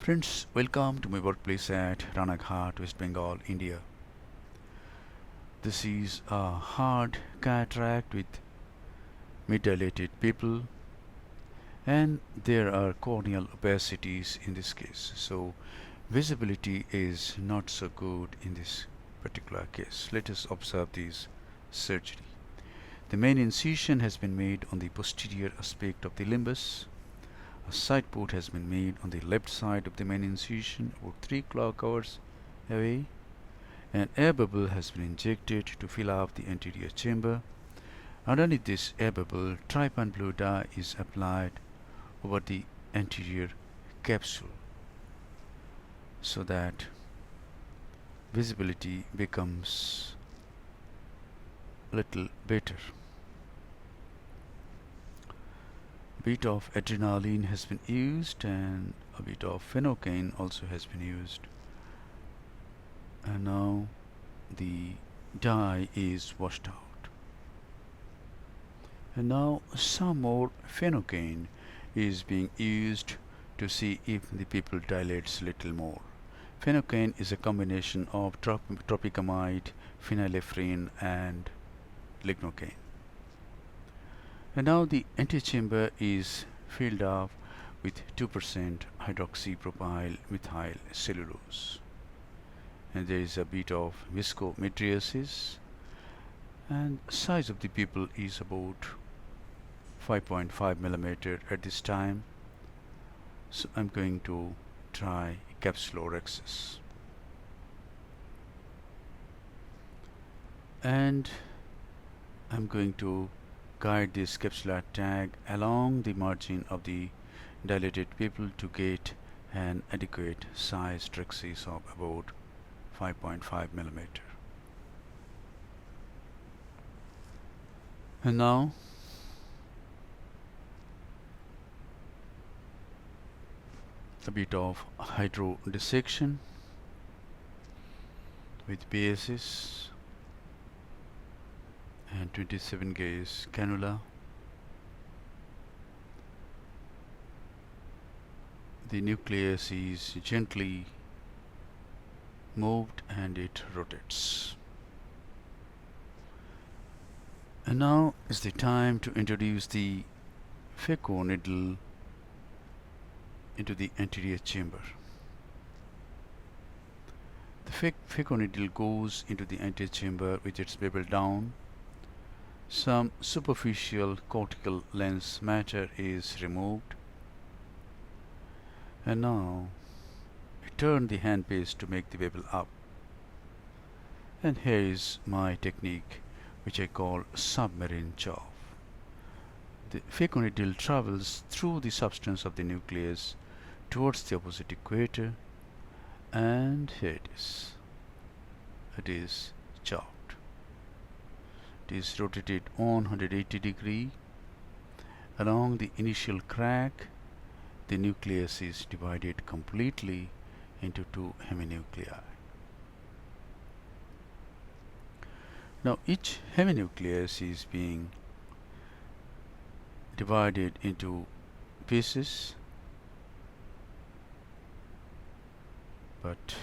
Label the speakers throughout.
Speaker 1: Friends, welcome to my workplace at Ranaghat, West Bengal, India. This is a hard cataract with mid-dilated pupil, and there are corneal opacities in this case. So visibility is not so good in this particular case. Let us observe this surgery. The main incision has been made on the posterior aspect of the limbus. A side port has been made on the left side of the main incision about 3 clock hours away. An air bubble has been injected to fill up the anterior chamber. Underneath this air bubble, trypan blue dye is applied over the anterior capsule so that visibility becomes a little better. A bit of adrenaline has been used and a bit of phenocane also has been used. And now the dye is washed out. And now some more phenocane is being used to see if the pupil dilates a little more. Phenocane is a combination of tropicamide, phenylephrine and lignocaine. And now the antechamber is filled up with 2% hydroxypropyl methyl cellulose. And there is a bit of viscometriasis, and size of the pupil is about 5.5 millimeter at this time. So I'm going to try capsulorhexis. And I'm going to guide this capsular tag along the margin of the dilated pupil to get an adequate size rhexis of about 5.5 millimeter. And now a bit of hydrodissection with BSS and 27 gauge cannula. The nucleus is gently moved and it rotates. And now is the time to introduce the Phaco needle into the anterior chamber. The Phaco needle goes into the anterior chamber with its bevel down. Some superficial cortical lens matter is removed. And now I turn the handpiece to make the bevel up. And here is my technique, which I call submarine chop. The Phaco needle travels through the substance of the nucleus towards the opposite equator, and here it is. It is chopped. It is rotated on 180 degree. Along the initial crack, the nucleus is divided completely into 2 heminuclei. Now each heminucleus is being divided into pieces, but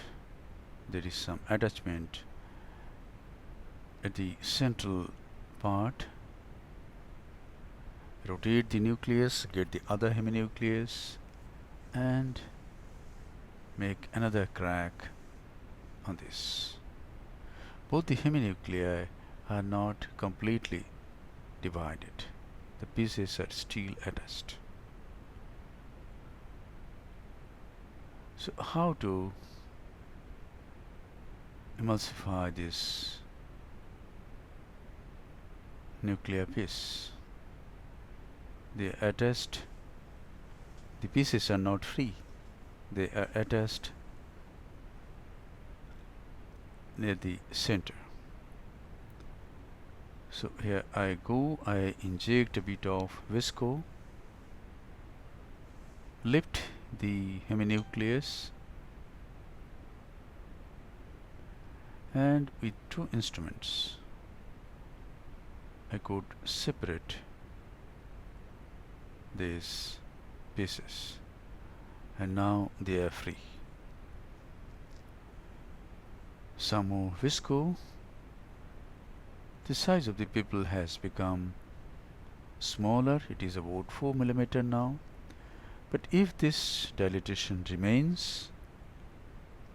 Speaker 1: there is some attachment at the central part. Rotate the nucleus, get the other heminucleus and make another crack on this. Both the heminuclei are not completely divided. The pieces are still attached. So how to emulsify this nuclear piece? They are attached. The pieces are not free. They are attached near the center. So here I go, I inject a bit of visco, lift the heminucleus, and with 2 instruments I could separate these pieces. and now they are free. Some more visco. The size of the pupil has become smaller. It is about 4 millimeter now. But if this dilatation remains,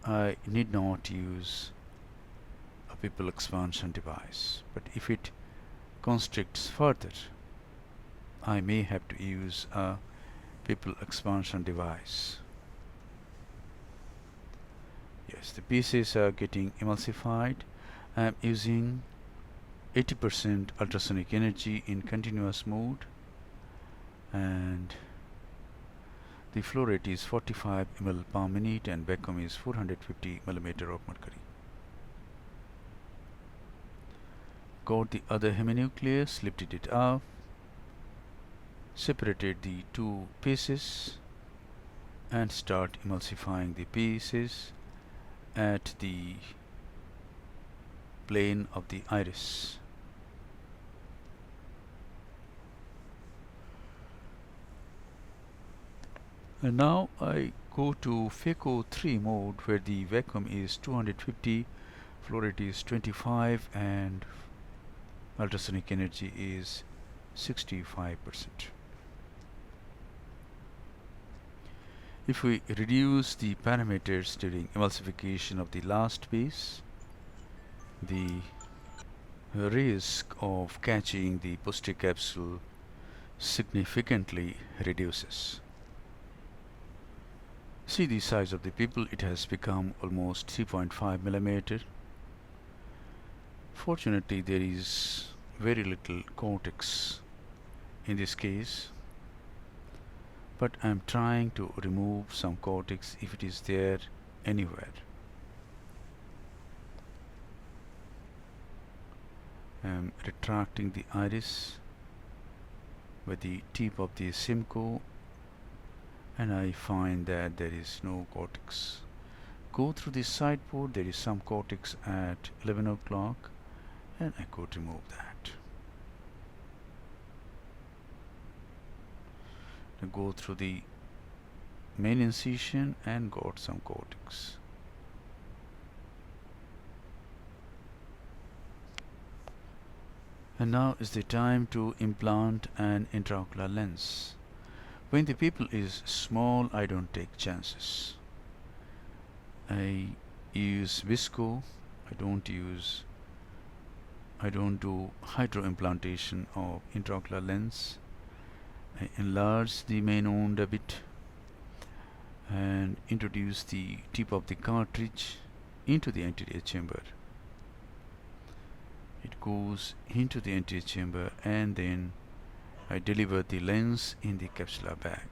Speaker 1: I need not use a pupil expansion device. But if it constricts further, I may have to use a pupil expansion device. Yes, the pieces are getting emulsified. I am using 80% ultrasonic energy in continuous mode, and the flow rate is 45 ml per minute and vacuum is 450 millimeter of mercury. Got the other heminucleus, lifted it up, separated the two pieces, and start emulsifying the pieces at the plane of the iris. And now I go to Phaco 3 mode, where the vacuum is 250, flow rate is 25, and ultrasonic energy is 65%. If we reduce the parameters during emulsification of the last piece, the risk of catching the posterior capsule significantly reduces. See the size of the pupil, it has become almost 3.5 millimeter. Fortunately, there is very little cortex in this case, but I am trying to remove some cortex if it is there anywhere. I am retracting the iris with the tip of the simcoe, and I find that there is no cortex. Go through the side port, there is some cortex at 11 o'clock, and I could remove that. I go through the main incision and got some cortex. And now is the time to implant an intraocular lens. When the pupil is small, I don't take chances. I use visco. I don't do hydroimplantation of intraocular lens. I enlarge the main wound a bit and introduce the tip of the cartridge into the anterior chamber. It goes into the anterior chamber, and then I deliver the lens in the capsular bag.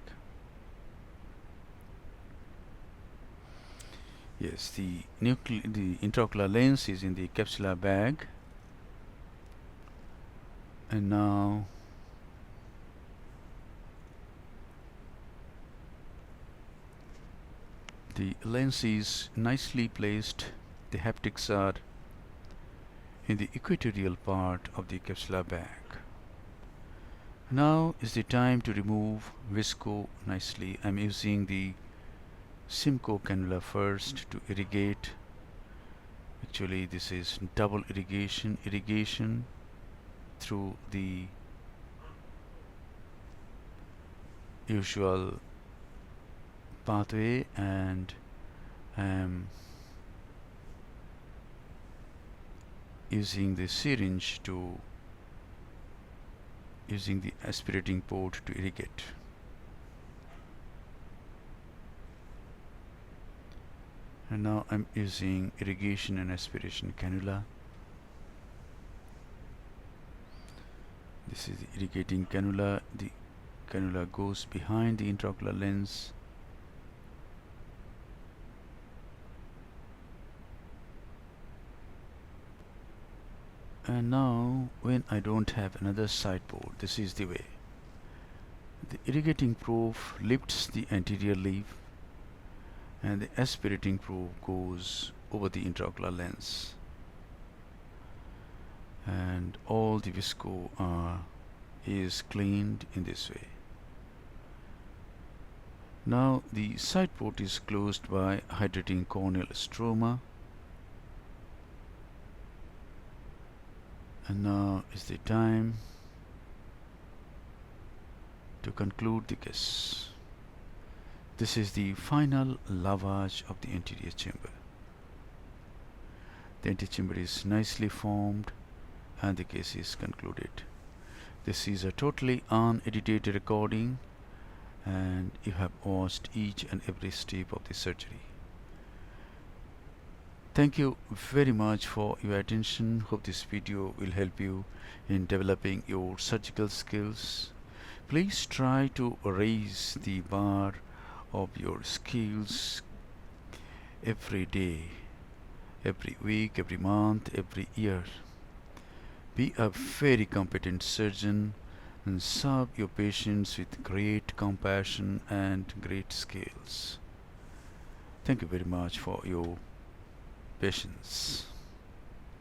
Speaker 1: Yes, the intraocular lens is in the capsular bag, and now the lens is nicely placed. The haptics are in the equatorial part of the capsular bag. Now is the time to remove visco nicely. I'm using the simcoe cannula first to irrigate. Actually, this is double irrigation through the usual pathway, and using the syringe to using the aspirating port to irrigate. And now I'm using irrigation and aspiration cannula. This is the irrigating cannula. The cannula goes behind the intraocular lens. And now, when I don't have another side port, this is the way. The irrigating probe lifts the anterior leaf, and the aspirating probe goes over the intraocular lens, and all the visco is cleaned in this way. Now the side port is closed by hydrating corneal stroma, and now is the time to conclude the case. This is the final lavage of the anterior chamber. The anterior chamber is nicely formed and the case is concluded. This is a totally unedited recording and you have watched each and every step of the surgery. Thank you very much for your attention. Hope this video will help you in developing your surgical skills. Please try to raise the bar of your skills every day, every week, every month, every year. Be a very competent surgeon and serve your patients with great compassion and great skills. Thank you very much for your patience.